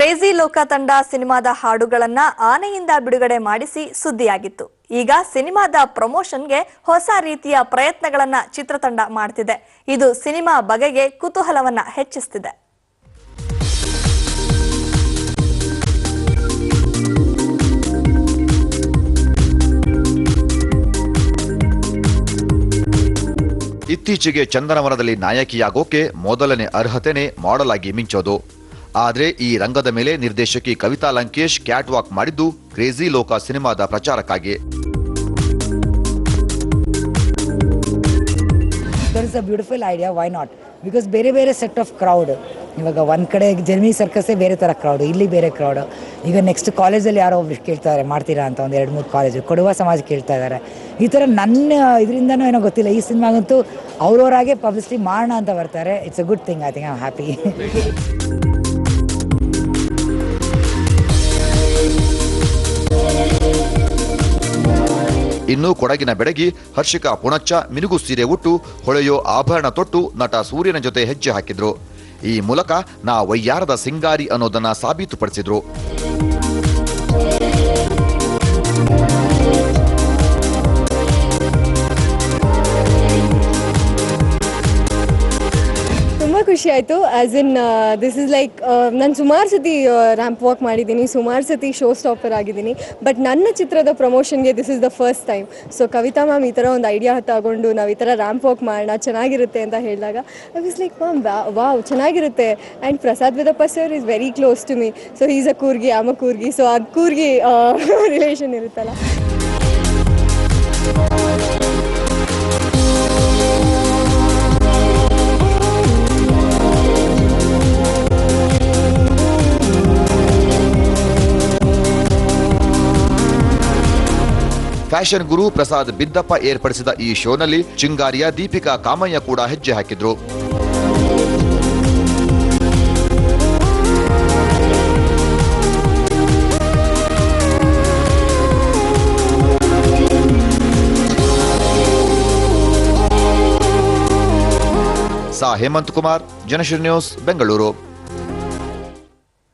Crazy ಲೋಕ ತಂಡ ಸಿನಿಮಾದ ಹಾಡುಗಳನ್ನ ಆನೆಯಿಂದ ಬಿಡುಗಡೆ ಮಾಡಿಸಿ ಸುದ್ದಿಯಾಗಿತ್ತು. ಈಗ ಸಿನಿಮಾದ ಪ್ರಮೋಷನ್ಗೆ ಹೊಸ ರೀತಿಯ ಪ್ರಯತ್ನಗಳನ್ನ ಚಿತ್ರತಂಡ ಮಾಡ್ತಿದೆ. ಇದು ಸಿನಿಮಾ ಬಗೆಗೆ ಕುತೂಹಲವನ್ನ ಹೆಚ್ಚಿಸುತ್ತಿದೆ. ಇತ್ತೀಚೆಗೆ ಚಂದನವನದಲ್ಲಿ ನಾಯಕಿಯಾಗೋಕೆ ಮೊದಲನೇ ಅರ್ಹತೆನೇ ಮಾಡೆಲ್ ಆಗಿ ಮಿಂಚೋದು. ಆದರೆ ಈ ರಂಗದ ಮೇಲೆ ನಿರ್ದೇಶಕಿ ಕವಿತಾ ಲಂಕೇಶ್ ಕ್ಯಾಟ್ ವಾಕ್ ಮಾಡಿದ್ದು ಕ್ರೇಜಿ ಲೋಕ ಸಿನಿಮಾದ ಪ್ರಚಾರಕ್ಕಾಗಿ. There is a beautiful idea, why not? Because ಬೇರೆ ಸೆಟ್ ಆಫ್ ಕ್ರೌಡ್. ಇವಾಗ ಒಂದು ಕಡೆ ಜರ್ಮನಿ ಸರ್ಕಸ್ಸೇ ಬೇರೆ ಥರ ಕ್ರೌಡು, ಇಲ್ಲಿ ಬೇರೆ ಕ್ರೌಡು. ಈಗ ನೆಕ್ಸ್ಟ್ ಕಾಲೇಜಲ್ಲಿ ಯಾರೋ ಒಬ್ರು ಕೇಳ್ತಾರೆ ಮಾಡ್ತೀರಾ ಅಂತ, ಒಂದು 2-3 ಕಾಲೇಜು ಕೊಡುವ ಸಮಾಜ ಕೇಳ್ತಾ ಇದ್ದಾರೆ. ಈ ಥರ ನನ್ನ ಇದರಿಂದನೂ ಏನೋ ಗೊತ್ತಿಲ್ಲ, ಈ ಸಿನಿಮಾಗಂತೂ ಅವ್ರವರಾಗೆ ಪಬ್ಲಿಸಿಟಿ ಮಾಡೋಣ ಅಂತ ಬರ್ತಾರೆ. It's a good thing. I think I am happy. ಇನ್ನು ಕೊಡಗಿನ ಬೆಡಗಿ ಹರ್ಷಿಕಾ ಪುಣಚ್ಚ ಮಿನುಗು ಸೀರೆ ಉಟ್ಟು ಹೊಳೆಯೋ ಆಭರಣ ತೊಟ್ಟು ನಟ ಸೂರ್ಯನ ಜೊತೆ ಹೆಜ್ಜೆ ಹಾಕಿದ್ರು. ಈ ಮೂಲಕ ನಾ ವಯ್ಯಾರದ ಸಿಂಗಾರಿ ಅನ್ನೋದನ್ನ ಸಾಬೀತುಪಡಿಸಿದ್ರು. ಖುಷಿ ಆಯಿತು. As in this is like ನಾನು ಸುಮಾರು ಸತಿ ರ್ಯಾಂಪ್ ವಾಕ್ ಮಾಡಿದ್ದೀನಿ, ಸುಮಾರು ಸತಿ ಶೋ ಸ್ಟಾಪರ್ ಆಗಿದ್ದೀನಿ. ಬಟ್ ನನ್ನ ಚಿತ್ರದ ಪ್ರಮೋಷನ್ಗೆ this is the first time. So Kavitha ma'am ಈ ಥರ ಒಂದು ಐಡಿಯಾ ತಗೊಂಡು ನಾವು ಈ ಥರ ರ್ಯಾಂಪ್ ವಾಕ್ ಮಾಡೋಣ ಚೆನ್ನಾಗಿರುತ್ತೆ ಅಂತ ಹೇಳಿದಾಗ I was like ma'am wow ಚೆನ್ನಾಗಿರುತ್ತೆ. And Prasad Vedappa sir is very close to me. So is a Coorgi, am a Coorgi. So ಅದು ಕೂರ್ಗಿ ರಿಲೇಷನ್ ಇರುತ್ತಲ್ಲ. ಫ್ಯಾಷನ್ ಗುರು ಪ್ರಸಾದ್ ಬಿದ್ದಪ್ಪ ಏರ್ಪಡಿಸಿದ ಈ ಶೋನಲ್ಲಿ ಚಿಂಗಾರಿಯ ದೀಪಿಕಾ ಕಾಮಯ್ಯ ಕೂಡ ಹೆಜ್ಜೆ ಹಾಕಿದ್ರು. ಸಾ ಹೇಮಂತ್ ಕುಮಾರ್, ಜನಶ್ರೀ ನ್ಯೂಸ್, ಬೆಂಗಳೂರು.